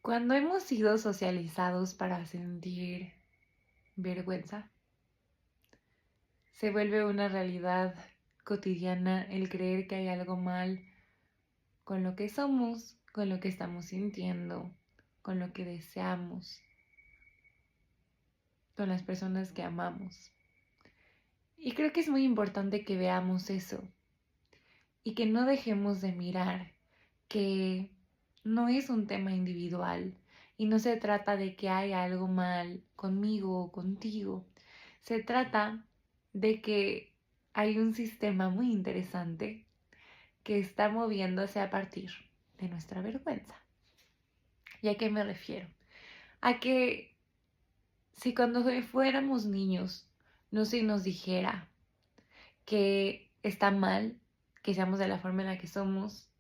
Cuando hemos sido socializados para sentir vergüenza, se vuelve una realidad cotidiana el creer que hay algo mal con lo que somos, con lo que estamos sintiendo, con lo que deseamos, con las personas que amamos. Y creo que es muy importante que veamos eso y que no dejemos de mirar que no es un tema individual y no se trata de que hay algo mal conmigo o contigo. Se trata de que hay un sistema muy interesante que está moviéndose a partir de nuestra vergüenza. ¿Y a qué me refiero? A que si cuando fuéramos niños no se nos dijera que está mal que seamos de la forma en la que somos,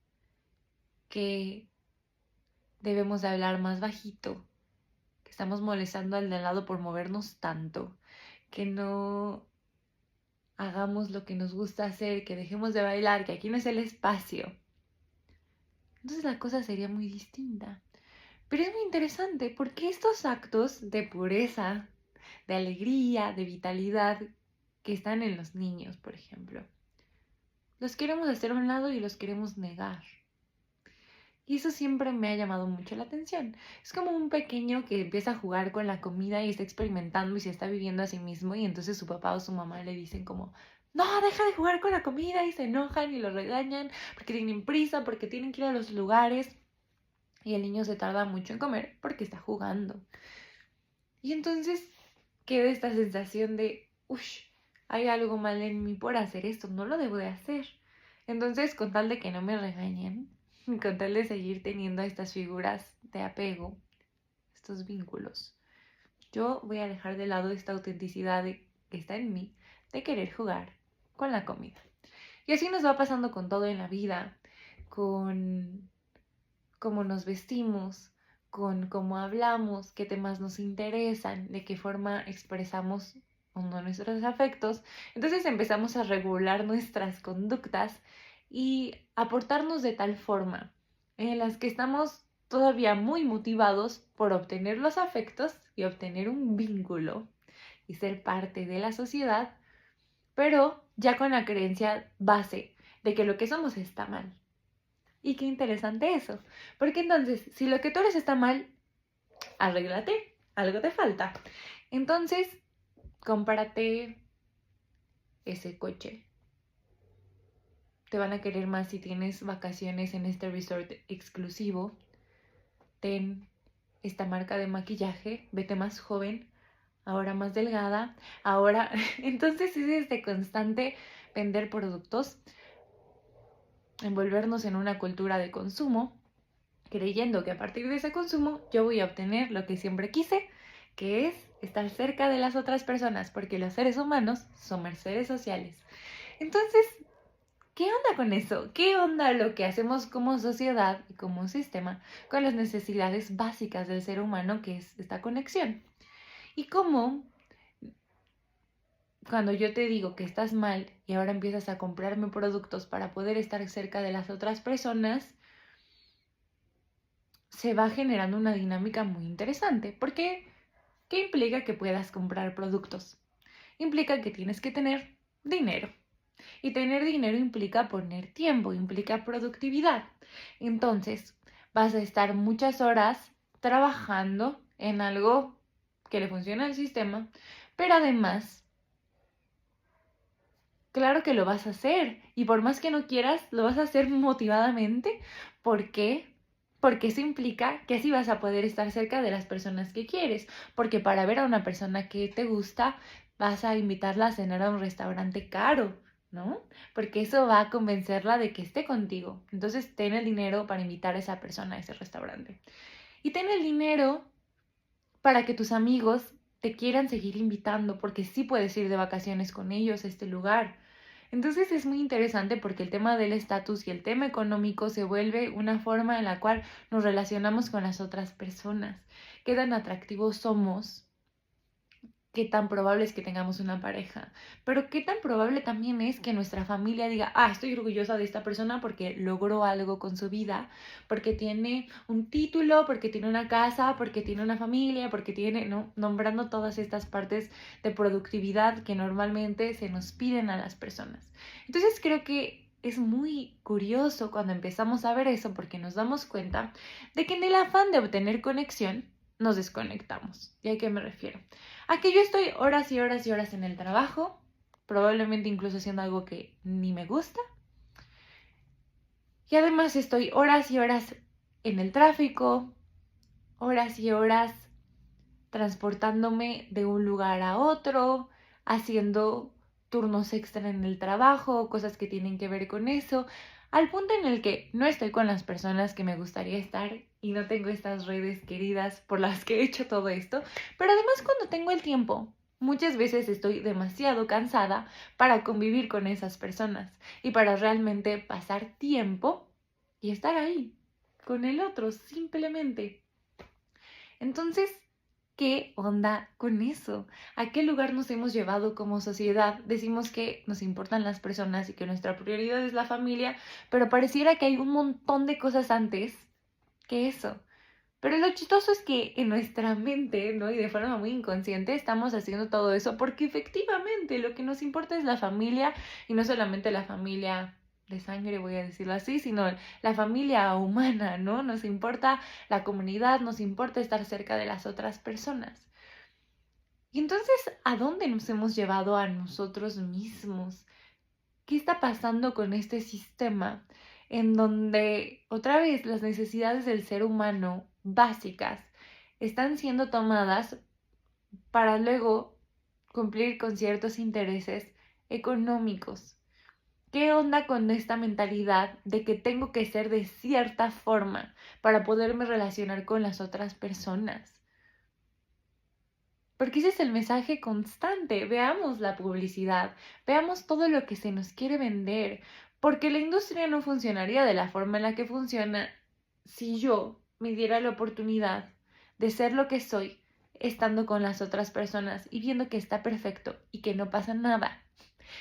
que debemos de hablar más bajito, que estamos molestando al de al lado por movernos tanto, que no hagamos lo que nos gusta hacer, que dejemos de bailar, que aquí no es el espacio. Entonces la cosa sería muy distinta. Pero es muy interesante porque estos actos de pureza, de alegría, de vitalidad que están en los niños, por ejemplo, los queremos hacer a un lado y los queremos negar. Y eso siempre me ha llamado mucho la atención. Es como un pequeño que empieza a jugar con la comida y está experimentando y se está viviendo a sí mismo y entonces su papá o su mamá le dicen como, no, deja de jugar con la comida y se enojan y lo regañan porque tienen prisa, porque tienen que ir a los lugares y el niño se tarda mucho en comer porque está jugando. Y entonces queda esta sensación de, uff, hay algo mal en mí por hacer esto, no lo debo de hacer. Entonces, con tal de que no me regañen, con tal de seguir teniendo estas figuras de apego, estos vínculos, yo voy a dejar de lado esta autenticidad que está en mí de querer jugar con la comida. Y así nos va pasando con todo en la vida, con cómo nos vestimos, con cómo hablamos, qué temas nos interesan, de qué forma expresamos uno nuestros afectos. Entonces empezamos a regular nuestras conductas y aportarnos de tal forma en las que estamos todavía muy motivados por obtener los afectos y obtener un vínculo y ser parte de la sociedad, pero ya con la creencia base de que lo que somos está mal. Y qué interesante eso, porque entonces, si lo que tú eres está mal, arréglate, algo te falta. Entonces, cómprate ese coche. Te van a querer más si tienes vacaciones en este resort exclusivo. Ten esta marca de maquillaje, vete más joven, ahora más delgada, ahora... Entonces es este constante vender productos, envolvernos en una cultura de consumo, creyendo que a partir de ese consumo yo voy a obtener lo que siempre quise, que es estar cerca de las otras personas, porque los seres humanos somos seres sociales. Entonces, ¿qué onda con eso? ¿Qué onda lo que hacemos como sociedad y como sistema con las necesidades básicas del ser humano, que es esta conexión? Y cómo cuando yo te digo que estás mal y ahora empiezas a comprarme productos para poder estar cerca de las otras personas, se va generando una dinámica muy interesante. Porque, ¿qué implica que puedas comprar productos? Implica que tienes que tener dinero. Y tener dinero implica poner tiempo, implica productividad. Entonces, vas a estar muchas horas trabajando en algo que le funciona al sistema, pero además, claro que lo vas a hacer. Y por más que no quieras, lo vas a hacer motivadamente. ¿Por qué? Porque eso implica que así vas a poder estar cerca de las personas que quieres. Porque para ver a una persona que te gusta, vas a invitarla a cenar a un restaurante caro, ¿no? Porque eso va a convencerla de que esté contigo. Entonces, ten el dinero para invitar a esa persona a ese restaurante. Y ten el dinero para que tus amigos te quieran seguir invitando, porque sí puedes ir de vacaciones con ellos a este lugar. Entonces es muy interesante porque el tema del estatus y el tema económico se vuelve una forma en la cual nos relacionamos con las otras personas. Qué tan atractivos somos, qué tan probable es que tengamos una pareja, pero qué tan probable también es que nuestra familia diga, estoy orgullosa de esta persona porque logró algo con su vida, porque tiene un título, porque tiene una casa, porque tiene una familia, porque tiene, ¿no? Nombrando todas estas partes de productividad que normalmente se nos piden a las personas. Entonces creo que es muy curioso cuando empezamos a ver eso porque nos damos cuenta de que en el afán de obtener conexión nos desconectamos. ¿Y a qué me refiero? A que yo estoy horas y horas y horas en el trabajo, probablemente incluso haciendo algo que ni me gusta. Y además estoy horas y horas en el tráfico, horas y horas transportándome de un lugar a otro, haciendo turnos extra en el trabajo, cosas que tienen que ver con eso, al punto en el que no estoy con las personas que me gustaría estar y no tengo estas redes queridas por las que he hecho todo esto, pero además cuando tengo el tiempo, muchas veces estoy demasiado cansada para convivir con esas personas y para realmente pasar tiempo y estar ahí con el otro simplemente. Entonces, ¿qué onda con eso? ¿A qué lugar nos hemos llevado como sociedad? Decimos que nos importan las personas y que nuestra prioridad es la familia, pero pareciera que hay un montón de cosas antes que eso. Pero lo chistoso es que en nuestra mente, ¿no? Y de forma muy inconsciente estamos haciendo todo eso porque efectivamente lo que nos importa es la familia y no solamente la familia de sangre, voy a decirlo así, sino la familia humana, ¿no? Nos importa la comunidad, nos importa estar cerca de las otras personas. Y entonces, ¿a dónde nos hemos llevado a nosotros mismos? ¿Qué está pasando con este sistema en donde otra vez las necesidades del ser humano básicas están siendo tomadas para luego cumplir con ciertos intereses económicos? ¿Qué onda con esta mentalidad de que tengo que ser de cierta forma para poderme relacionar con las otras personas? Porque ese es el mensaje constante. Veamos la publicidad, veamos todo lo que se nos quiere vender, porque la industria no funcionaría de la forma en la que funciona si yo me diera la oportunidad de ser lo que soy, estando con las otras personas y viendo que está perfecto y que no pasa nada,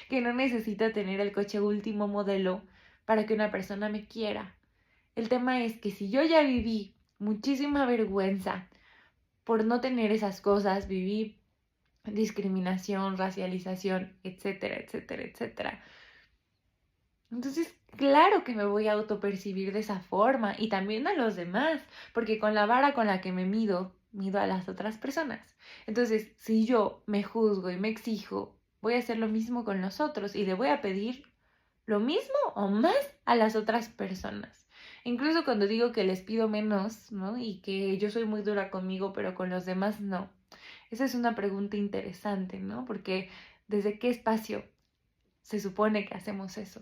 que no necesito tener el coche último modelo para que una persona me quiera. El tema es que si yo ya viví muchísima vergüenza, por no tener esas cosas, viví discriminación, racialización, etcétera, etcétera, etcétera. Entonces, claro que me voy a autopercibir de esa forma y también a los demás, porque con la vara con la que me mido, mido a las otras personas. Entonces, si yo me juzgo y me exijo, voy a hacer lo mismo con los otros y le voy a pedir lo mismo o más a las otras personas. Incluso cuando digo que les pido menos, ¿no? Y que yo soy muy dura conmigo, pero con los demás no. Esa es una pregunta interesante, ¿no? Porque ¿desde qué espacio se supone que hacemos eso?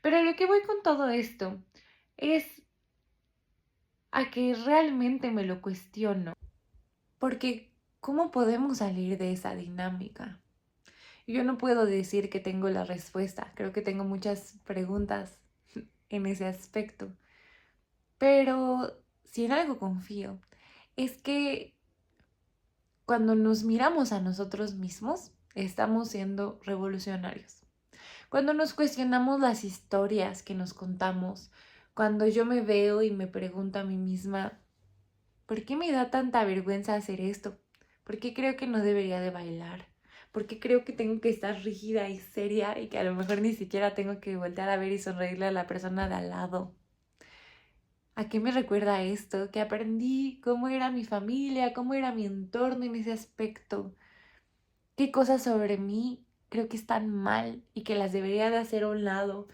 Pero lo que voy con todo esto es a que realmente me lo cuestiono. Porque ¿cómo podemos salir de esa dinámica? Yo no puedo decir que tengo la respuesta. Creo que tengo muchas preguntas en ese aspecto. Pero si en algo confío, es que cuando nos miramos a nosotros mismos, estamos siendo revolucionarios. Cuando nos cuestionamos las historias que nos contamos, cuando yo me veo y me pregunto a mí misma, ¿por qué me da tanta vergüenza hacer esto? ¿Por qué creo que no debería de bailar? ¿Por qué creo que tengo que estar rígida y seria y que a lo mejor ni siquiera tengo que voltear a ver y sonreírle a la persona de al lado? ¿A qué me recuerda esto? Que aprendí cómo era mi familia, cómo era mi entorno en ese aspecto. ¿Qué cosas sobre mí creo que están mal y que las debería de hacer a un lado?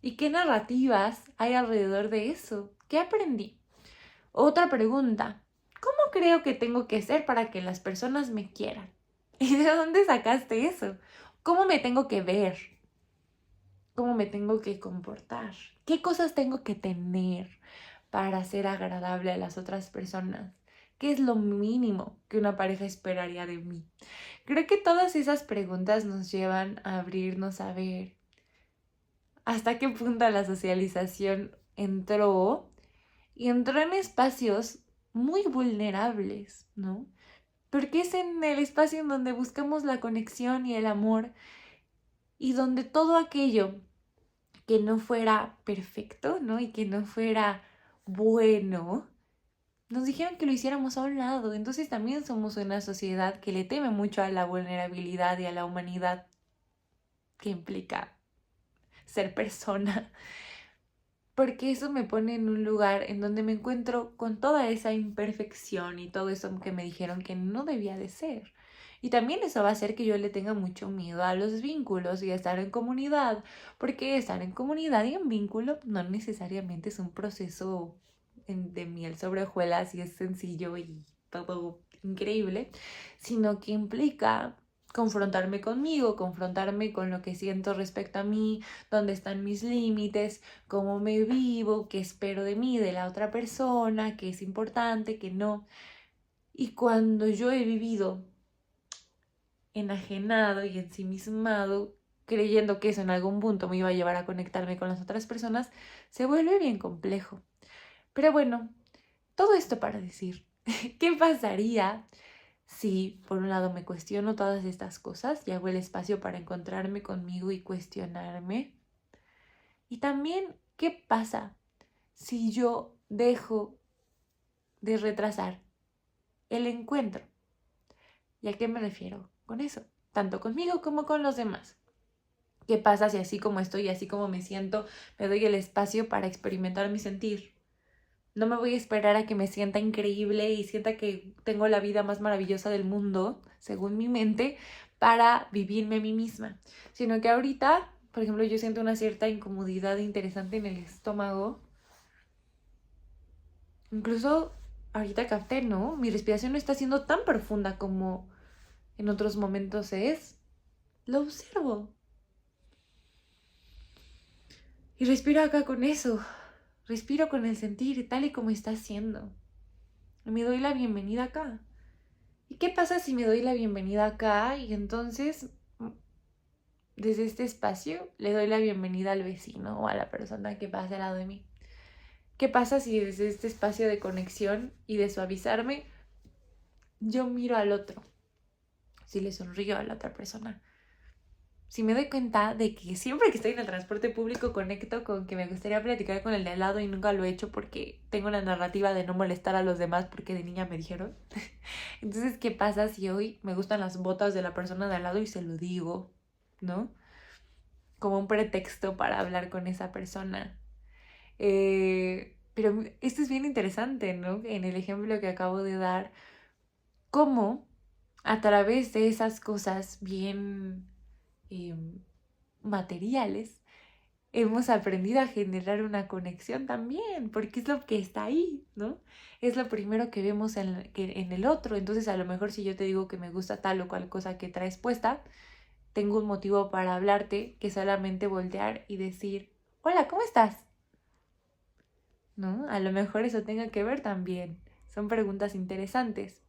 ¿Y qué narrativas hay alrededor de eso? ¿Qué aprendí? Otra pregunta. ¿Cómo creo que tengo que ser para que las personas me quieran? ¿Y de dónde sacaste eso? ¿Cómo me tengo que ver? ¿Cómo me tengo que comportar? ¿Qué cosas tengo que tener para ser agradable a las otras personas? ¿Qué es lo mínimo que una pareja esperaría de mí? Creo que todas esas preguntas nos llevan a abrirnos a ver hasta qué punto la socialización entró y entró en espacios muy vulnerables, ¿no? porque es en el espacio en donde buscamos la conexión y el amor y donde todo aquello que no fuera perfecto, ¿no? Y que no fuera bueno, nos dijeron que lo hiciéramos a un lado. Entonces también somos una sociedad que le teme mucho a la vulnerabilidad y a la humanidad que implica ser persona, porque eso me pone en un lugar en donde me encuentro con toda esa imperfección y todo eso que me dijeron que no debía de ser. Y también eso va a hacer que yo le tenga mucho miedo a los vínculos y a estar en comunidad, porque estar en comunidad y en vínculo no necesariamente es un proceso de miel sobre hojuelas y es sencillo y todo increíble, sino que implica confrontarme conmigo, confrontarme con lo que siento respecto a mí, dónde están mis límites, cómo me vivo, qué espero de mí, de la otra persona, qué es importante, qué no. Y cuando yo he vivido enajenado y ensimismado, creyendo que eso en algún punto me iba a llevar a conectarme con las otras personas, se vuelve bien complejo. Pero bueno, todo esto para decir, ¿qué pasaría si por un lado me cuestiono todas estas cosas y hago el espacio para encontrarme conmigo y cuestionarme? Y también, ¿qué pasa si yo dejo de retrasar el encuentro? ¿Y a qué me refiero con eso? Tanto conmigo como con los demás. ¿Qué pasa si así como estoy, así como me siento, me doy el espacio para experimentar mi sentir? No me voy a esperar a que me sienta increíble y sienta que tengo la vida más maravillosa del mundo, según mi mente, para vivirme a mí misma. Sino que ahorita, por ejemplo, yo siento una cierta incomodidad interesante en el estómago. Incluso ahorita capté, ¿no? Mi respiración no está siendo tan profunda como en otros momentos es. Lo observo. Y respiro acá con eso. Respiro con el sentir tal y como está siendo. Y me doy la bienvenida acá. ¿Y qué pasa si me doy la bienvenida acá y entonces desde este espacio le doy la bienvenida al vecino o a la persona que pasa al lado de mí? ¿Qué pasa si desde este espacio de conexión y de suavizarme yo miro al otro? Si le sonrío a la otra persona. Si me doy cuenta de que siempre que estoy en el transporte público conecto con que me gustaría platicar con el de al lado y nunca lo he hecho porque tengo la narrativa de no molestar a los demás porque de niña me dijeron. Entonces, ¿qué pasa si hoy me gustan las botas de la persona de al lado y se lo digo, ¿no? Como un pretexto para hablar con esa persona. Pero esto es bien interesante, ¿no? En el ejemplo que acabo de dar, cómo a través de esas cosas bien eh, materiales, hemos aprendido a generar una conexión también, porque es lo que está ahí, ¿no? Es lo primero que vemos en el otro. Entonces, a lo mejor si yo te digo que me gusta tal o cual cosa que traes puesta, tengo un motivo para hablarte que solamente voltear y decir, hola, ¿cómo estás? ¿No? A lo mejor eso tenga que ver también. Son preguntas interesantes.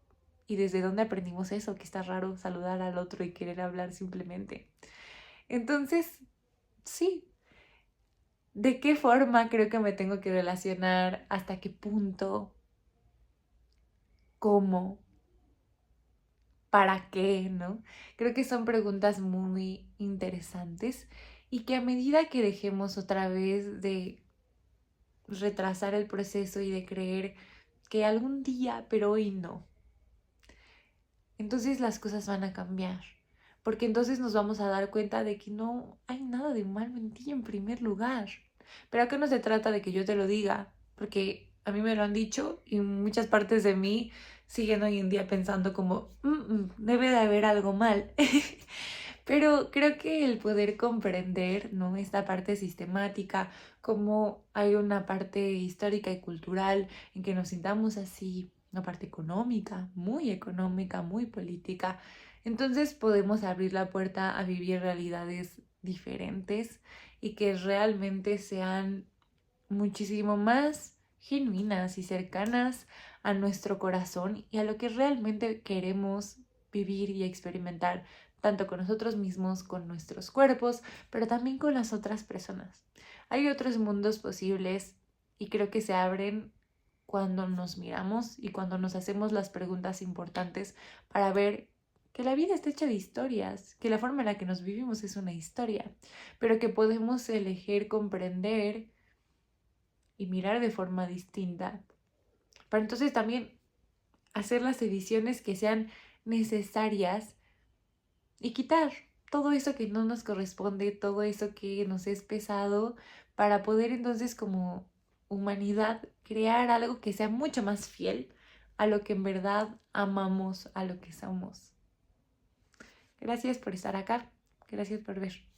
¿Y desde dónde aprendimos eso? Que está raro saludar al otro y querer hablar simplemente. Entonces, sí, ¿de qué forma creo que me tengo que relacionar? ¿Hasta qué punto? ¿Cómo? ¿Para qué? ¿No? Creo que son preguntas muy interesantes y que a medida que dejemos otra vez de retrasar el proceso y de creer que algún día, pero hoy no, entonces las cosas van a cambiar. Porque entonces nos vamos a dar cuenta de que no hay nada de malo en ti en primer lugar. Pero acá no se trata de que yo te lo diga, porque a mí me lo han dicho y muchas partes de mí siguen hoy en día pensando como, debe de haber algo mal. Pero creo que el poder comprender, ¿no? Esta parte sistemática, como hay una parte histórica y cultural en que nos sintamos así, una parte económica, muy política. Entonces podemos abrir la puerta a vivir realidades diferentes y que realmente sean muchísimo más genuinas y cercanas a nuestro corazón y a lo que realmente queremos vivir y experimentar, tanto con nosotros mismos, con nuestros cuerpos, pero también con las otras personas. Hay otros mundos posibles y creo que se abren cuando nos miramos y cuando nos hacemos las preguntas importantes para ver que la vida está hecha de historias, que la forma en la que nos vivimos es una historia, pero que podemos elegir comprender y mirar de forma distinta, para entonces también hacer las ediciones que sean necesarias y quitar todo eso que no nos corresponde, todo eso que nos es pesado, para poder entonces como humanidad crear algo que sea mucho más fiel a lo que en verdad amamos, a lo que somos. Gracias por estar acá, gracias por ver.